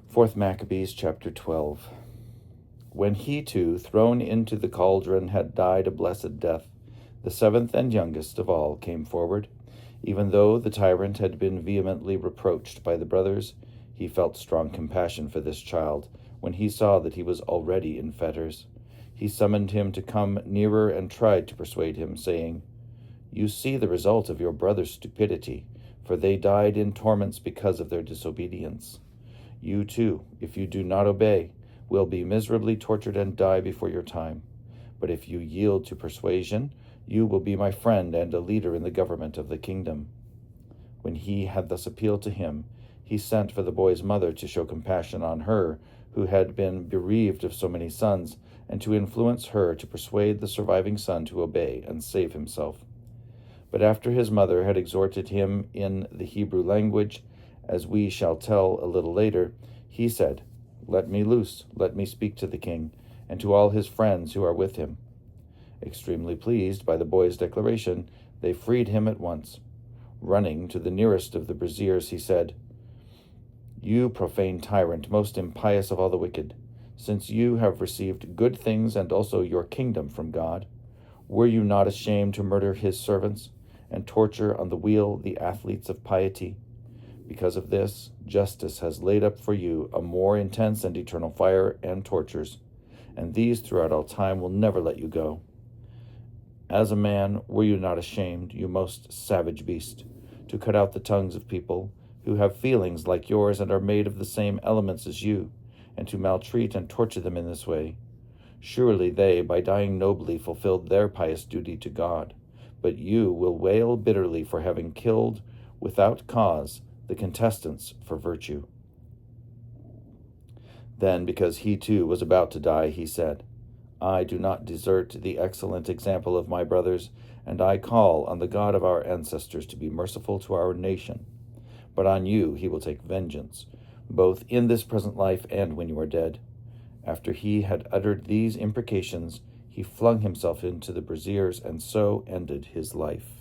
4 Maccabees chapter 12. When he too, thrown into the cauldron, had died a blessed death, the seventh and youngest of all came forward. Even though the tyrant had been vehemently reproached by the brothers, he felt strong compassion for this child when he saw that he was already in fetters. He summoned him to come nearer and tried to persuade him, saying, "You see the result of your brother's stupidity, for they died in torments because of their disobedience. You too, if you do not obey, will be miserably tortured and die before your time. But if you yield to persuasion, you will be my friend and a leader in the government of the kingdom." When he had thus appealed to him, he sent for the boy's mother to show compassion on her, who had been bereaved of so many sons, and to influence her to persuade the surviving son to obey and save himself. But after his mother had exhorted him in the Hebrew language, as we shall tell a little later, he said, "Let me loose, let me speak to the king, and to all his friends who are with him." Extremely pleased by the boy's declaration, they freed him at once. Running to the nearest of the braziers, he said, "You profane tyrant, most impious of all the wicked, since you have received good things and also your kingdom from God, were you not ashamed to murder his servants and torture on the wheel the athletes of piety? Because of this, justice has laid up for you a more intense and eternal fire and tortures, and these throughout all time will never let you go. As a man, were you not ashamed, you most savage beast, to cut out the tongues of people who have feelings like yours and are made of the same elements as you, and to maltreat and torture them in this way? Surely they, by dying nobly, fulfilled their pious duty to God, but you will wail bitterly for having killed, without cause, the contestants for virtue." Then, because he too was about to die, he said, "I do not desert the excellent example of my brothers, and I call on the God of our ancestors to be merciful to our nation. But on you he will take vengeance, both in this present life and when you are dead." After he had uttered these imprecations, he flung himself into the braziers and so ended his life.